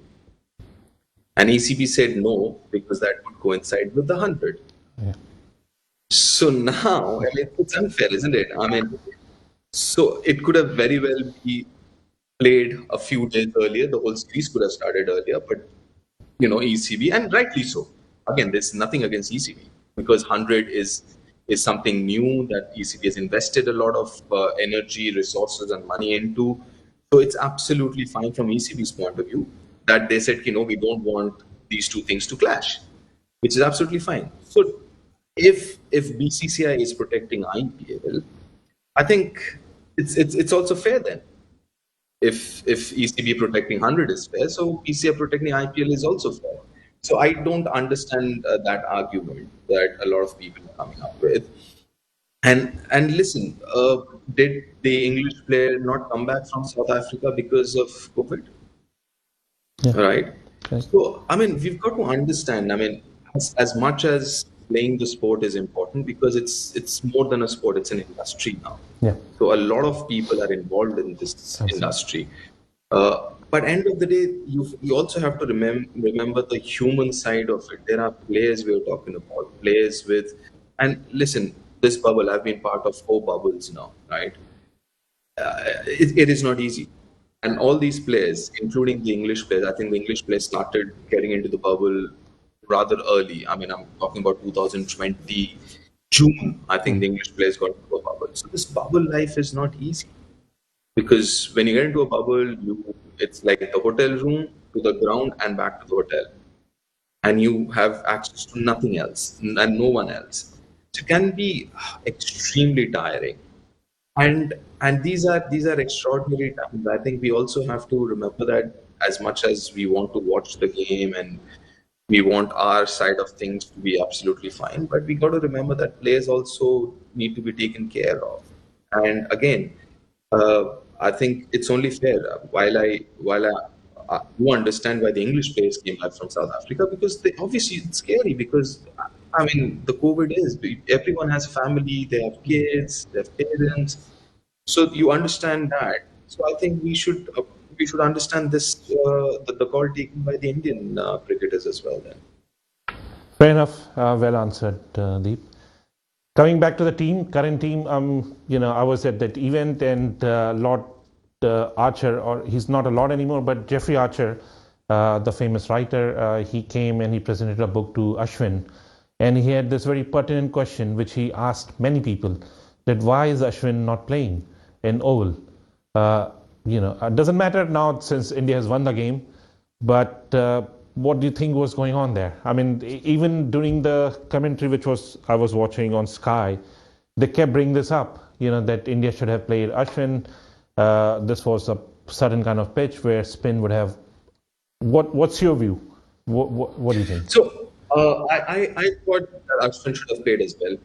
And ECB said no, because that would coincide with the 100. Yeah. So now, it's unfair, isn't it? So it could have very well be played a few days earlier. The whole series could have started earlier, but ECB, and rightly so. Again, there's nothing against ECB, because 100 is something new that ECB has invested a lot of energy, resources, and money into. So it's absolutely fine from ECB's point of view that they said, we don't want these two things to clash, which is absolutely fine. So if BCCI is protecting IPL, I think it's also fair then. If ECB protecting 100 is fair, so BCCI protecting IPL is also fair. So I don't understand that argument that a lot of people are coming up with. And listen, did the English player not come back from South Africa because of COVID? Yeah. Right? Okay. So, we've got to understand, as much as playing the sport is important, because it's more than a sport, it's an industry now. Yeah. So a lot of people are involved in this industry. But end of the day, you also have to remember the human side of it. There are players we are talking about, players with, and listen, this bubble, I've been part of 4 bubbles now, right? It is not easy. And all these players, including the English players, I think the English players started getting into the bubble rather early. I'm talking about 2020 June. I think the English players got into a bubble. So this bubble life is not easy, because when you get into a bubble, it's like the hotel room to the ground and back to the hotel, and you have access to nothing else and no one else. So it can be extremely tiring. And these are extraordinary times. I think we also have to remember that as much as we want to watch the game and we want our side of things to be absolutely fine, but we got to remember that players also need to be taken care of. And again, I think it's only fair. While I do understand why the English players came back from South Africa, because obviously it's scary, because the COVID is, everyone has family, they have kids, they have parents. So you understand that. So I think we should understand this the call taken by the Indian cricketers as well. Then. Fair enough. Well answered, Deep. Coming back to the team, current team, I was at that event, and Lord Archer, or he's not a Lord anymore, but Jeffrey Archer, the famous writer, he came and he presented a book to Ashwin, and he had this very pertinent question which he asked many people, that why is Ashwin not playing in Oval? It doesn't matter now since India has won the game, but what do you think was going on there? I mean, even during the commentary which I was watching on Sky, they kept bringing this up, that India should have played Ashwin. This was a certain kind of pitch where spin would have. What's your view? What do you think? So I thought that Ashwin should have played as well,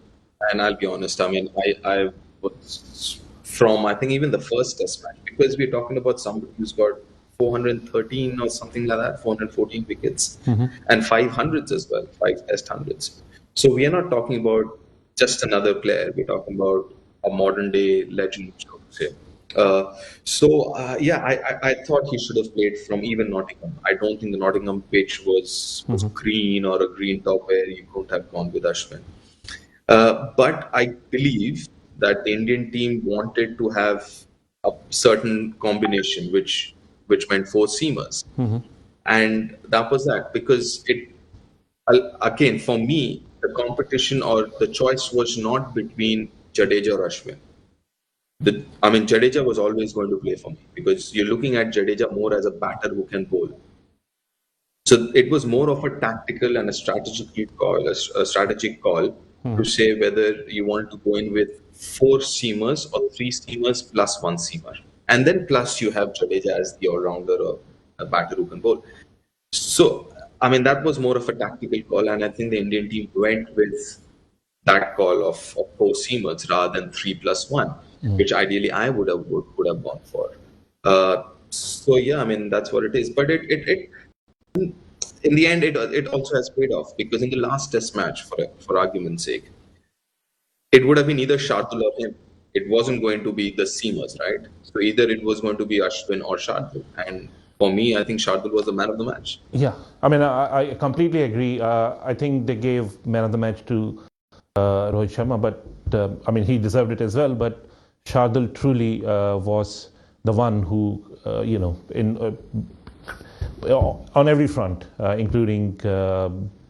and I'll be honest. I mean, I was from I think even the first Test match, because we're talking about somebody who's got 413 or something like that, 414 wickets, and 500s as well, 5 Test hundreds. So we are not talking about just another player. We're talking about a modern day legend, so to say. I thought he should have played from even Nottingham. I don't think the Nottingham pitch was green or a green top where you couldn't have gone with Ashwin. But I believe that the Indian team wanted to have a certain combination, which meant 4 seamers, and that was that, because again, for me, the competition or the choice was not between Jadeja or Ashwin. Jadeja was always going to play for me, because you're looking at Jadeja more as a batter who can bowl. So it was more of a tactical and a strategic call to say whether you want to go in with 4 seamers or 3 seamers plus 1 seamer. And then plus you have Jadeja as the all-rounder or a batter who can bowl. So, that was more of a tactical call, and I think the Indian team went with that call of 4 seamers rather than 3 plus 1, which ideally I would have gone for. That's what it is. But it in the end, it also has paid off, because in the last Test match, for argument's sake, it would have been either Shardul or him. It wasn't going to be the seamers, right? So either it was going to be Ashwin or Shardul. And for me, I think Shardul was the man of the match. Yeah, I completely agree. I think they gave man of the match to Rohit Sharma, but he deserved it as well. But Shardul truly was the one who, on every front, including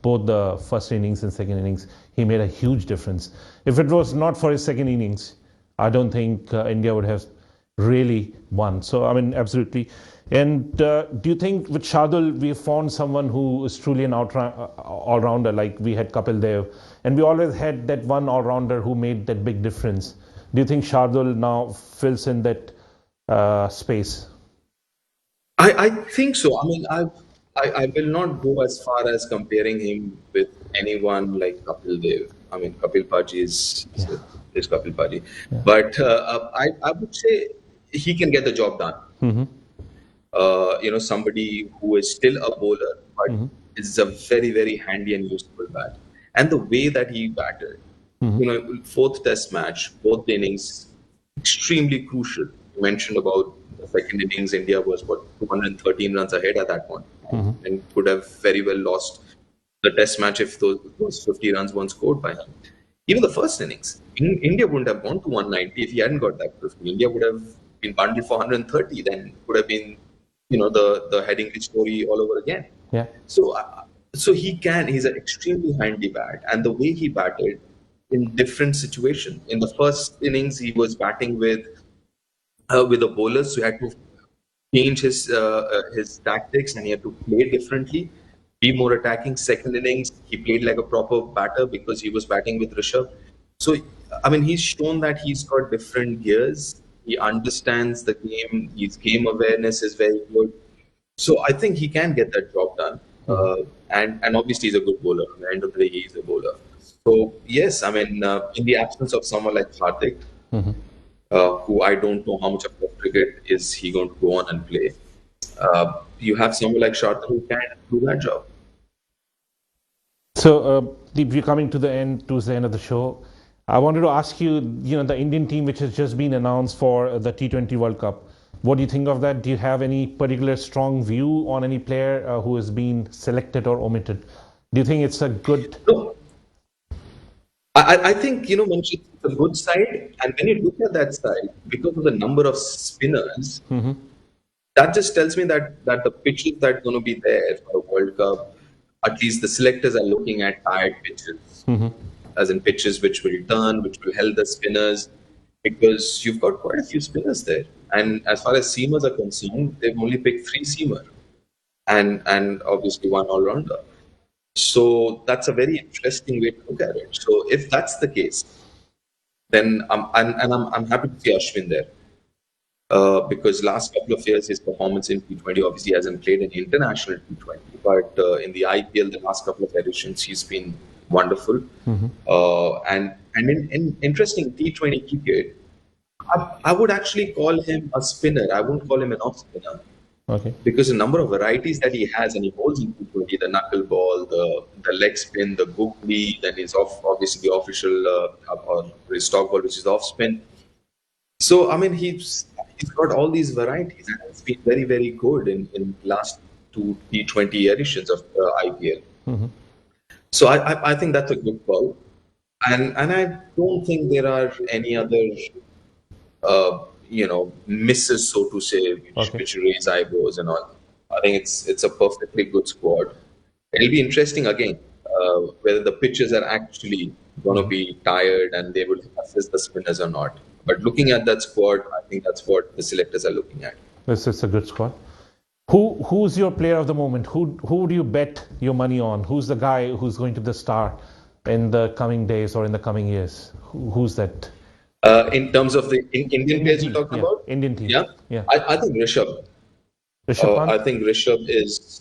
both the first innings and second innings, he made a huge difference. If it was not for his second innings, I don't think India would have really won. So, absolutely. And do you think with Shardul, we found someone who is truly an all-rounder, like we had Kapil Dev, and we always had that one all-rounder who made that big difference. Do you think Shardul now fills in that space? I think so. I will not go as far as comparing him with anyone like Kapil Dev. Kapil Paji is Kapil Paji. Yeah. But I would say he can get the job done. Somebody who is still a bowler, but is a very, very handy and useful bat. And the way that he batted, 4th Test match, both innings, extremely crucial. You mentioned about the second innings, India was 213 runs ahead at that point, and could have very well lost the Test match if those 50 runs weren't scored by him. Even the first innings, India wouldn't have gone to 190 if he hadn't got that 50. India would have been bundled for 130, then would have been, the heading story all over again. Yeah. So he's an extremely handy bat, and the way he batted in different situations. In the first innings, he was batting with the bowlers, so he had to change his tactics, and he had to play differently, be more attacking. Second innings, he played like a proper batter because he was batting with Rishabh. So, he's shown that he's got different gears. He understands the game. His game awareness is very good. So I think he can get that job done. And obviously he's a good bowler. At the end of the day, he's a bowler. So yes, in the absence of someone like Hardik, who I don't know how much of the cricket is he going to go on and play, you have someone like Shardul who can do that job. So, Deep, we're coming towards the end of the show. I wanted to ask you, the Indian team which has just been announced for the T20 World Cup, What do you think of that? Do you have any particular strong view on any player who has been selected or omitted? Do you think it's a good? No, I think, Manish, it's a good side. And when you look at that side, because of the number of spinners, that just tells me that the pitches that are going to be there for the World Cup, at least the selectors are looking at tired pitches, as in pitches which will turn, which will help the spinners, because you've got quite a few spinners there. And as far as seamers are concerned, they've only picked 3 seamer and obviously 1 all-rounder. So that's a very interesting way to look at it. So if that's the case, then I'm happy to see Ashwin there. Because last couple of years his performance in T20 obviously hasn't played an international T20, but in the IPL the last couple of editions he's been wonderful. And in interesting T20 cricket, I would actually call him a spinner. I wouldn't call him an off spinner. Okay. Because the number of varieties that he has, and he holds in T20, the knuckleball, the leg spin, the googly, then his obviously the official or his stock ball, which is off spin. So I mean, he's got all these varieties, and it's been very, very good in last 2 T20 editions of IPL. So I think that's a good call, and I don't think there are any other misses, so to say, which raise eyebrows and all. I think it's a perfectly good squad. It'll be interesting again whether the pitchers are actually going to be tired and they will assist the spinners or not. But looking at that squad, I think that's what the selectors are looking at. This is a good squad. Who's your player of the moment? Who do you bet your money on? Who's the guy who's going to be the star in the coming days or in the coming years? Who's that? In terms of the Indian players you're talking about? Indian team. Yeah. I think Rishabh. I think Rishabh is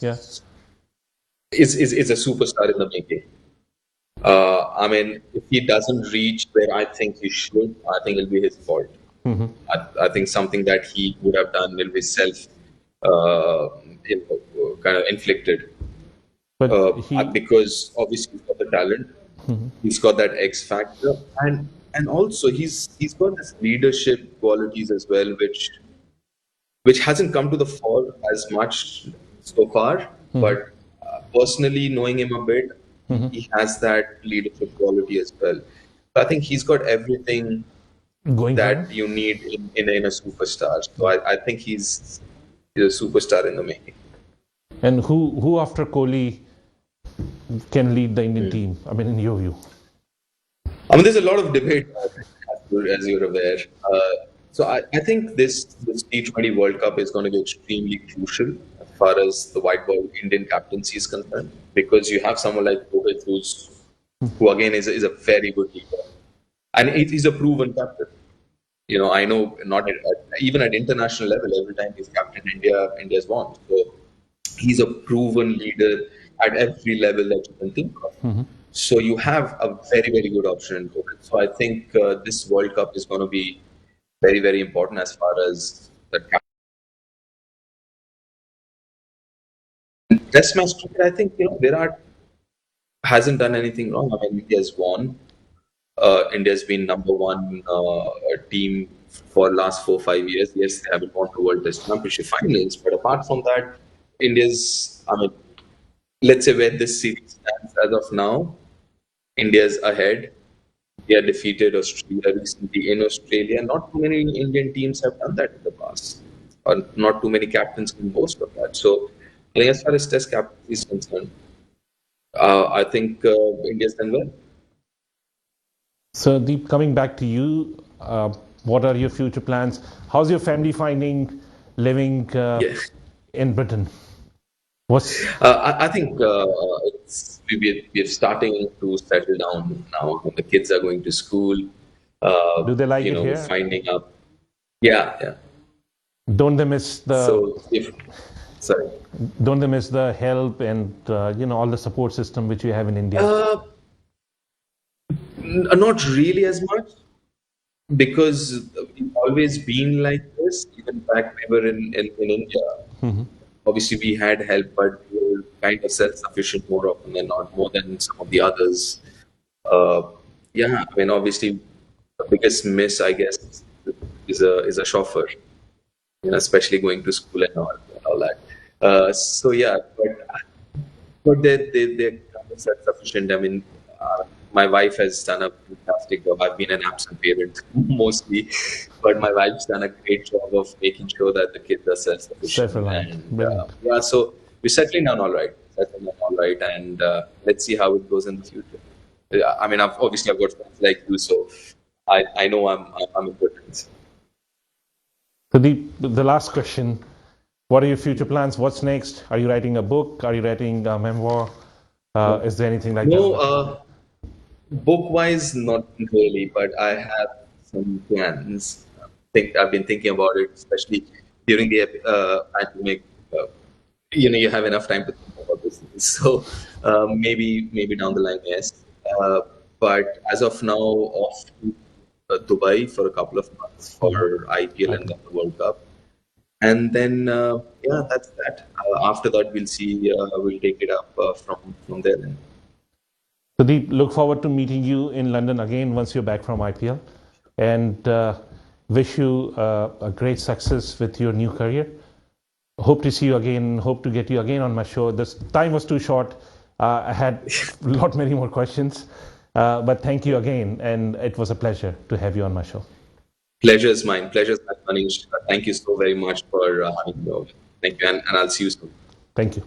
a superstar in the making. I mean, if he doesn't reach where I think he should, I think it'll be his fault. I think something that he would have done will be kind of inflicted. But because obviously he's got the talent, he's got that X factor, and also he's got this leadership qualities as well, which hasn't come to the fore as much so far. But personally, knowing him a bit, he has that leadership quality as well. So I think he's got everything you need in a superstar. So I think he's a superstar in the making. And who after Kohli can lead the Indian team? I mean, in your view? I mean, there's a lot of debate, as you're aware. So I think this T20 World Cup is going to be extremely crucial as far as the white ball Indian captaincy is concerned, because you have someone like Rohit who again is a very good leader, and he's a proven captain. I know even at international level, every time he's captain India's won. So he's a proven leader at every level that you can think of. So you have a very, very good option in Rohit. So I think this World Cup is going to be very, very important as far as the Test match cricket. I think Virat hasn't done anything wrong. I mean, India's won. India's been number one team for last 4-5 years. Yes, they haven't won the World Test Championship finals, but apart from that, let's say where this series stands as of now, India's ahead. They have defeated Australia recently in Australia. Not too many Indian teams have done that in the past, or not too many captains can boast of that. So, I think as far as Test captaincy is concerned, I think India's done well. So, Deep, coming back to you, what are your future plans? How's your family finding living in Britain? I think we're starting to settle down now. The kids are going to school. Do they like it here? Finding up. Yeah. Don't they miss the? Sorry. Don't they miss the help and all the support system which you have in India? Not really as much, because we've always been like this. Even back we were in India. Obviously, we had help, but we were kind of self-sufficient more often than not, more than some of the others. I mean, obviously, the biggest miss, I guess, is a chauffeur. especially going to school and all that. So yeah, but they're kind of self-sufficient. I mean, my wife has done a fantastic job. I've been an absent parent mostly, but my wife's done a great job of making sure that the kids are self-sufficient. Self-reliant. And Brilliant. yeah, so we're settling down all right. And let's see how it goes in the future. Yeah, I mean, obviously I've got friends like you, so I know I'm in good hands. So the last question, what are your future plans? What's next? Are you writing a book? Are you writing a memoir? Is there anything like that? No, book-wise, not really, but I have some plans. I've been thinking about it, especially during the pandemic. You have enough time to think about this. So maybe down the line, yes. But as of now, off to Dubai for a couple of months for IPL and then the World Cup. And then, yeah, that's that. After that, we'll see. We'll take it up from there. Then. So Deep, look forward to meeting you in London again once you're back from IPL, and wish you a great success with your new career. Hope to see you again. Hope to get you again on my show. This time was too short. I had a lot many more questions, but thank you again, and it was a pleasure to have you on my show. Pleasure is mine, Manish. Thank you so very much for having me over. Thank you, and I'll see you soon. Thank you.